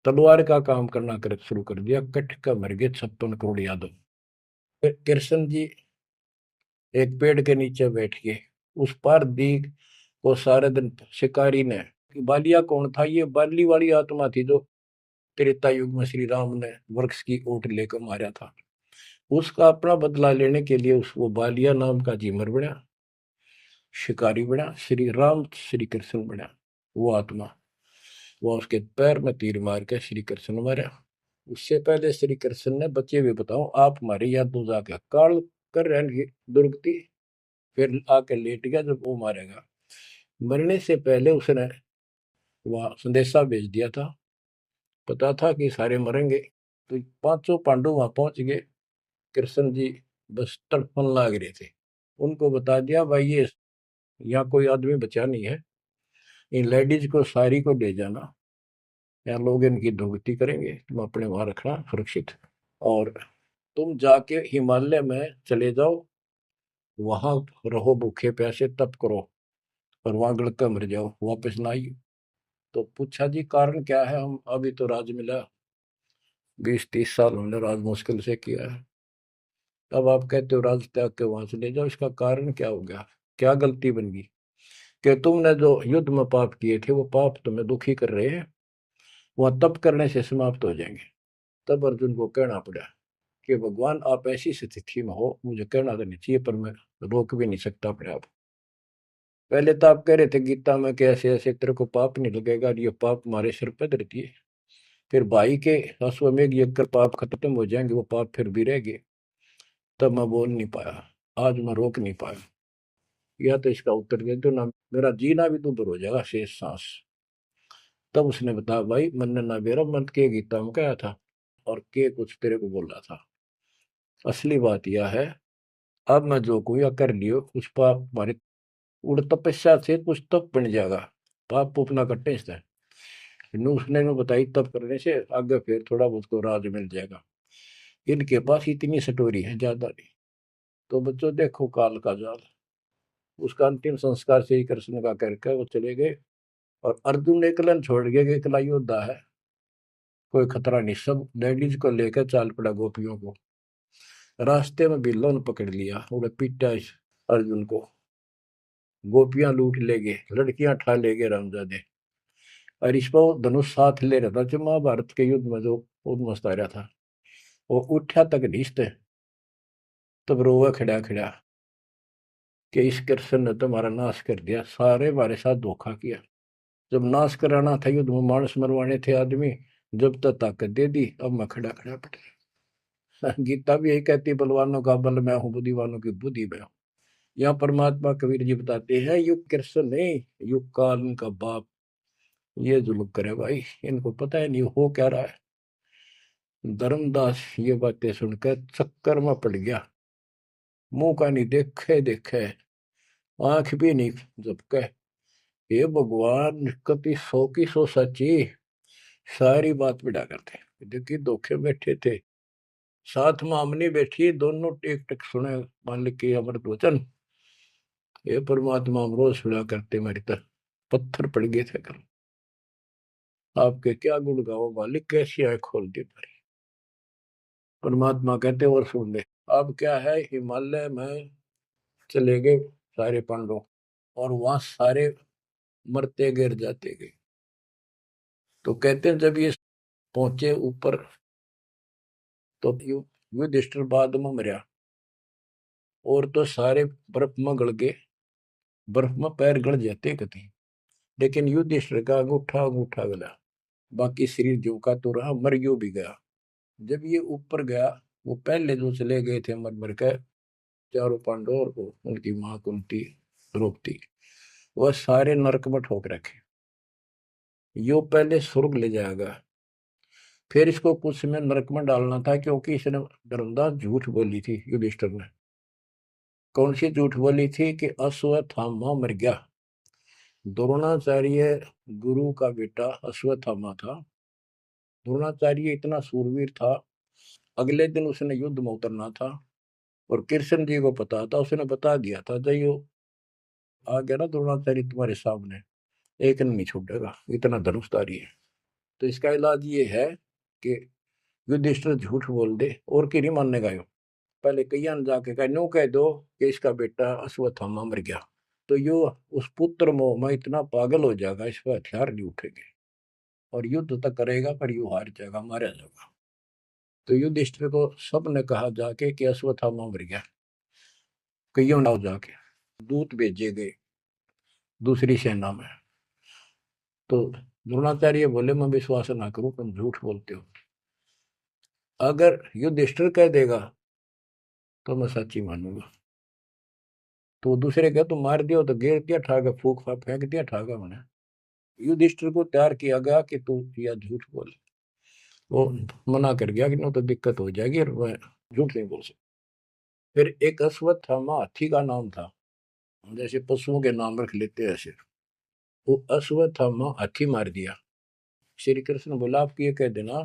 तलवार का काम करना कर शुरू कर दिया। कट का मर गए 56 करोड़ यादव। फिर कृष्ण जी एक पेड़ के नीचे बैठ गए, उस पार दीख को सारे दिन शिकारी ने, बालिया कौन था? ये बाली वाली आत्मा थी जो त्रेता युग में श्री राम ने वृक्ष की ओट लेकर मारा था। उसका अपना बदला लेने के लिए उस वो बालिया नाम का जीमर बना, शिकारी बना, श्री राम श्री कृष्ण बना। वो आत्मा, वो उसके पैर में तीर मार के श्री कृष्ण मारा। उससे पहले श्री कृष्ण ने, बच्चे भी बताओ आप हमारी याद दो जाके काल कर रहे दुर्गति, फिर आके लेट गया जब वो मारेगा। मरने से पहले उसने वह संदेशा भेज दिया था पता था कि सारे मरेंगे, तो पांचों पांडव वहां पहुंच गए। कृष्ण जी बस तड़पन लाग रहे थे। उनको बता दिया भाई ये यहाँ कोई आदमी बचा नहीं है, इन लेडीज को सारी को ले जाना, यहाँ लोग इनकी दुर्गति करेंगे, तुम अपने वहां रखना सुरक्षित, और तुम जाके हिमालय में चले जाओ, वहां रहो भूखे प्यासे तप करो, और वहां गड़कर मर जाओ, वापस ना आइए। तो पूछा जी कारण क्या है, हम अभी तो राज मिला, 20-30 साल हमने राज मुश्किल से किया है, अब आप कहते हो राज त्याग के वहां से ले जाओ, इसका कारण क्या हो गया, क्या गलती बन गई कि तुमने जो युद्ध में पाप किए थे वो पाप तुम्हें दुखी कर रहे हैं, वह तप करने से समाप्त हो जाएंगे। तब अर्जुन को कहना पड़ा कि भगवान आप ऐसी स्थिति में हो, मुझे कहना तो नहीं चाहिए पर मैं रोक भी नहीं सकता अपने आप। पहले तो आप कह रहे थे गीता में कि ऐसे ऐसे तेरे को पाप नहीं लगेगा, और ये पाप हमारे सिर पर धरती है, फिर भाई के अश्वमेध यज्ञ कर पाप खत्म हो जाएंगे, वो पाप फिर भी रह गए। तब मैं बोल नहीं पाया, आज मैं रोक नहीं पाया, या तो इसका उत्तर दे दो ना, मेरा जीना भी दूभर हो जाएगा शेष सांस। तब उसने बताया भाई मैंने ना मेरा मन के गीता में कहा था, और के कुछ तेरे को बोल रहा था। असली बात यह है, अब मैं जो कोई कर लियो कुछ पाप हमारे उड़ तपस्या से कुछ तप बन जाएगा, पाप पूपना कट्टे से उसने में बताई तप करने से आगे फिर थोड़ा बहुत को राज मिल जाएगा। इनके पास इतनी स्टोरी है ज्यादा नहीं। तो बच्चों देखो काल का जाल, उसका अंतिम संस्कार श्री कृष्ण का करके वो चले गए, और अर्जुन ने एकलन छोड़ गया कि एकला योद्धा है, कोई खतरा नहीं, सब लेडीज को लेकर चाल पड़ा गोपियों को। रास्ते में बिल्लो ने पकड़ लिया, उन्हें पीटा इस अर्जुन को, गोपियां लूट ले गए, लड़कियां ठा ले गए रामजादे, और इस पर धनुष साथ ले रहा था जो महाभारत के युद्ध में जो उद्मस्त आ रहा था, वो उठा तक नीचते, तब रोवा खड़ा खड़ा कि इस कृष्ण ने तुम्हारा नाश कर दिया, सारे हमारे साथ धोखा किया, जब नाश कराना था युद्ध में मानस मरवाने थे आदमी, जब तक ताकत दे दी, अब मैं खड़ा खड़ा पड़ गया। गीता भी यही कहती है बलवानों का बल मैं हूँ, बुद्धिवानों की बुद्धि मैं हूँ। यहाँ परमात्मा कबीर जी बताते हैं युग कृष्ण नहीं, युग काल इनका बाप ये जुल्म करे भाई, इनको पता है नहीं हो क्या रहा है। धर्मदास ये बातें सुनकर चक्कर में पड़ गया, मुंह का नहीं देखे देखे, आंख भी नहीं झपके, ये भगवान कभी 100 की 100 सच्ची, सारी बात बिड़ा करते। देखिए धोखे बैठे थे, साथ में हमने बैठी, दोनों टेक टेक सुने मालिक के अमृत वचन, ये परमात्मा हम रोज सुना करते, मेरी तरह पत्थर पड़ गए थे कल, आपके क्या गुण गाओ मालिक, कैसी आंख खोल दी पर। परमात्मा कहते और सुन ले। अब क्या है, हिमालय में चले गए सारे पांडव, और वहां सारे मरते गिर जाते गए। तो कहते हैं जब ये पहुंचे ऊपर, तो युधिष्ठिर बाद में मरा, और तो सारे बर्फ में गड़ गए, बर्फ में पैर गड़ जाते कहीं, लेकिन युधिष्ठिर का अंगूठा अंगूठा गला, बाकी शरीर जो का तो रहा, मर गयो भी गया। जब ये ऊपर गया, वो पहले जो चले गए थे मर मर के, चारों पांडव और उनकी मां कुंती द्रौपदी, वह सारे नरक में ठोक रखे, यो पहले स्वर्ग ले जाएगा, फिर इसको कुछ समय नरक में डालना था, क्योंकि इसने धर्मदास झूठ बोली थी युधिष्ठिर ने। कौन सी झूठ बोली थी कि अश्वत्थामा मर गया। द्रोणाचार्य गुरु का बेटा अश्वत्थामा था, द्रोणाचार्य इतना सूरवीर था, अगले दिन उसने युद्ध में उतरना था, और कृष्ण जी को पता था, उसने बता दिया था जयो आ गया ना द्रोणाचार्य तुम्हारे सामने, एक नहीं छूटेगा, इतना धनुषधारी है। तो इसका इलाज ये है कि युधिष्ठिर झूठ बोल दे, और की नहीं मानने यो, पहले कईयान जाके कह नो कह दो कि इसका बेटा अश्वत्थामा मर गया, तो यो उस पुत्र मोह में इतना पागल हो जाएगा, इस पर हथियार नहीं उठेंगे, और युद्ध तक करेगा पर यू हार जाएगा, मारा जाएगा। तो युधिष्ठिर को सबने कहा जाके कि अश्वत्थामा मर गया, कईयों ने जाके दूत भेजे गए दूसरी सेना में। तो द्रोणाचार्य बोले मैं विश्वास ना करूं, तुम झूठ बोलते हो, अगर युधिष्ठिर कह देगा तो मैं सच्ची मानूंगा। तो दूसरे कह तुम मार दियो, तो गिर दिया ठागा, फूक फाक फेंक दिया ठागा मैंने। युधिष्ठिर को तैयार किया गया कि तू यह झूठ बोल, वो मना कर गया कि ना तो दिक्कत हो जाएगी और मैं झूठ नहीं बोल सकता। फिर एक अश्वत्थामा हाथी का नाम था, जैसे पशुओं के नाम रख लेते हैं ऐसे। वो अश्वत्थामा हाथी मार दिया। श्री कृष्ण बोला आप ये कह देना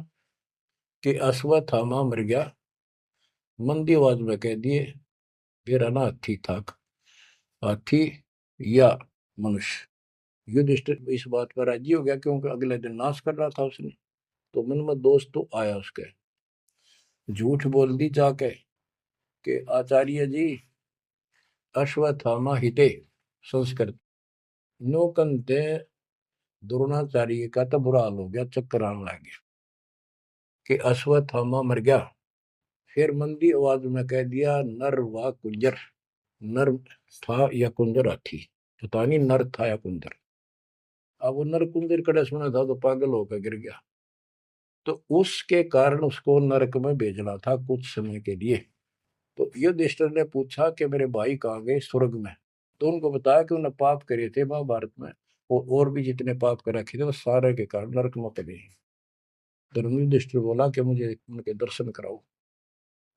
कि अश्वत्थामा मर गया, मंदी आवाज में कह दिए मेरा ना हाथी था, हाथी या मनुष्य। युधिष्ठिर इस बात पर राजी हो गया क्योंकि अगले दिन नाश कर रहा था उसने। तो मन में दोस्त तो आया उसके, झूठ बोल दी जाके कि आचार्य जी अश्वत्थामा हिते संस्कृत नौकंते द्रोणाचार्य का तो बुरा हाल हो गया, चक्कर आने लग गया कि अश्वत्थामा मर गया। फिर मंदी आवाज में कह दिया नर व कुंजर। नर था या कुंजर हाथी, पता नहीं नर था या कुंजर। अब वो नर कुंजर कड़े सुना था तो पागल होकर गिर गया। तो उसके कारण उसको नरक में भेजना था कुछ समय के लिए। तो युधिष्ठिर ने पूछा कि मेरे भाई कहाँ गए? स्वर्ग में। तो उनको बताया कि उन्होंने पाप करे थे महाभारत में, और भी जितने पाप कर रखे थे वो सारे के कारण नरक में पड़े। धर्म युधिष्ठिर बोला कि मुझे उनके दर्शन कराओ,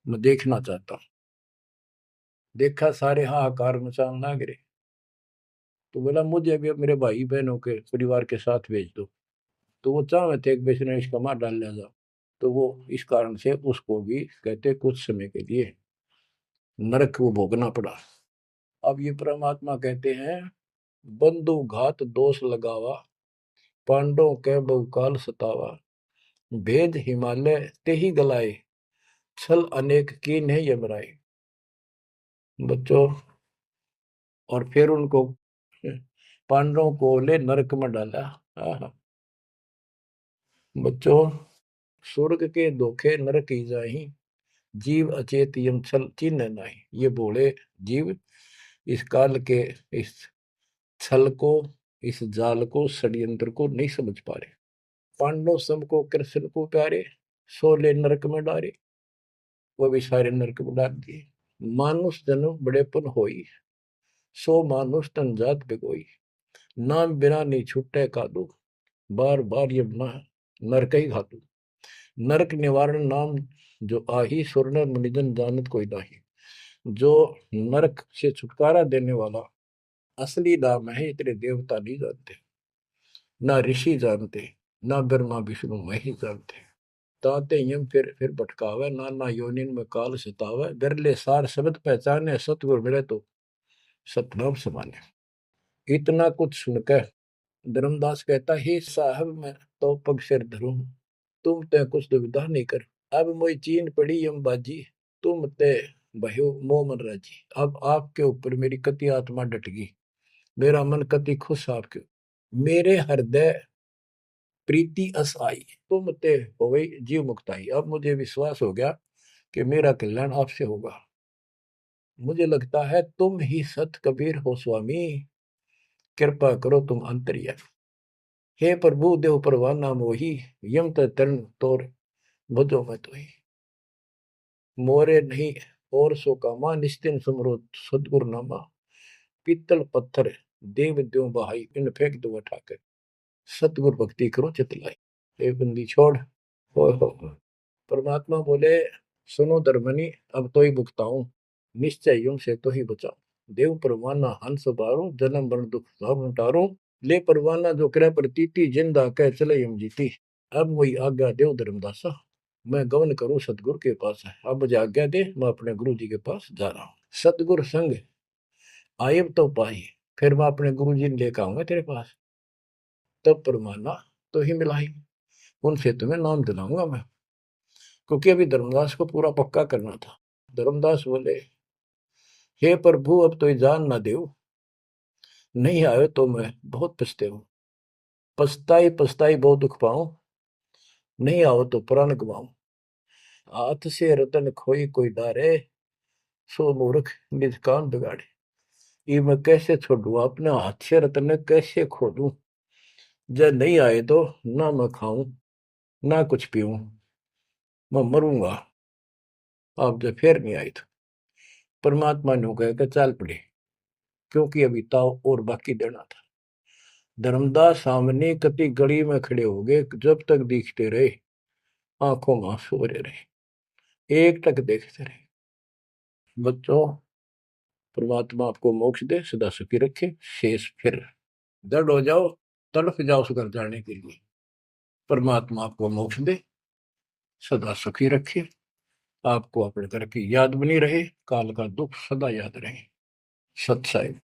मैं देखना चाहता हूँ। देखा सारे हाहाकार मचाने लग रहे। तो बोला मुझे भी अब मेरे भाई बहनों के परिवार के साथ भेज दो। तो वो चाहे थे कि बेचने इसका मार डाल लिया जाओ। तो वो इस कारण से उसको भी कहते कुछ समय के लिए नरक को भोगना पड़ा। अब ये परमात्मा कहते हैं बंधु घात दोष लगावा, पांडवों के बहुकाल सतावा, भेद हिमालय ते ही गलाए, छल अनेक की नहीं यमराए। बच्चों, और फिर उनको पांडवों को ले नरक में डाला। आहा। बच्चों, स्वर्ग के धोखे नरक ही जाही, जीव अचेत यम छल चिन्ह नहीं। ये बोले जीव इस काल के इस छल को, इस जाल को, षड्यंत्र को नहीं समझ पा रहे। पांडव सम को कृष्ण को प्यारे, सोले नरक में डारे, वो भी सारे नरक में डाल दिए। मानुष जन्म बड़ेपन होई, सो मानुष तन जात बिगोई, नाम बिना नहीं छुट्टे कादू, बार बार ये नरक ही घातू। नरक निवारण नाम जो आही, सुरनर मुनिजन जानत कोई नाही। जो नरक से छुटकारा देने वाला असली नाम है, इतने देवता नहीं जानते, ना ऋषि जानते, ना ब्रह्मा विष्णु महेश जानते। ताते यम फिर भटकावे, नाना योनिन में काल सतावे, बिरले सार शब्द पहचाने, सतगुर मिले तो सतनाम समाने। इतना कुछ सुनकर धर्मदास कहता ही साहब मैं तो पग सिर धरूं, तुम ते कुछ दुविधा नहीं कर। अब मोई चीन पड़ी यम बाजी, तुम ते भयो मोह मन राजी। अब आपके ऊपर मेरी कति आत्मा डट गई, मेरा मन कति खुश आपके। मेरे हृदय प्रीति अस आई, तुम ते हो गई जीव मुक्ताई। अब मुझे विश्वास हो गया कि मेरा कल्याण आपसे होगा। मुझे लगता है तुम ही सत कबीर हो स्वामी, कृपा करो तुम अंतर्यामी। हे प्रभु देव परवाना मोही, यम तरण तोर भजो मैं तो ही। मोरे नहीं और सो कामा, निस्तिन सुमरो सदगुरु नामा। पीतल पत्थर देव द्यो बहाई, इन फेंक दो उठाकर, सतगुरु भक्ति करो चितलाई। हे बंदी छोड़। हो। परमात्मा बोले सुनो धर्मनी, अब तो ही भुगताऊं, निश्चय यूं से तो ही बचाऊं। देव परवाना हंस बारो, जन्म मरण दुख भाव टारो। ले परवाना जो करे प्रतीति, जिंदा कह चले यम जीती। अब वही आज्ञा देव धर्मदासा, मैं गमन करूं सतगुरु के पास है। अब मुझे आज्ञा दे, मैं अपने गुरु जी के पास जा रहा हूँ। सतगुरु संग आयब तो पाई, फिर मैं अपने गुरु जी ने लेकर आऊंगा तेरे पास। तब परमाना तो ही मिलाई, उनसे तुम्हें नाम दिलाऊंगा मैं। क्योंकि अभी धर्मदास को पूरा पक्का करना था। धर्मदास बोले हे प्रभु अब तो जान ना दे, नहीं आए तो मैं बहुत पछते हूँ। पछताई पछताई बहुत दुख पाऊं, नहीं आओ तो प्राण गवाऊं। हाथ से रतन खोई कोई डारे, सो मूर्ख निज कान बिगाड़े। ये मैं कैसे छोड़ू, अपने हाथ से रतन कैसे खो दूं। जब नहीं आए तो ना मैं खाऊं ना कुछ पीऊं, मैं मरूंगा। आप जब फिर नहीं आए तो परमात्मा ने कहा कि चाल पड़े, क्योंकि अभी ताव और बाकी देना था। धर्मदास सामने कति गली में खड़े हो गए, जब तक दिखते रहे आंखों में आंसू भरे रहे, एक टक देखते रहे। बच्चों, परमात्मा आपको मोक्ष दे, सदा सुखी रखे, शेष फिर दृढ़ हो जाओ, तड़फ जाओ उस घर जाने के लिए। परमात्मा आपको मोक्ष दे, सदा सुखी रखे, आपको अपने घर की याद बनी रहे, काल का दुख सदा याद रहे। सत साहिब।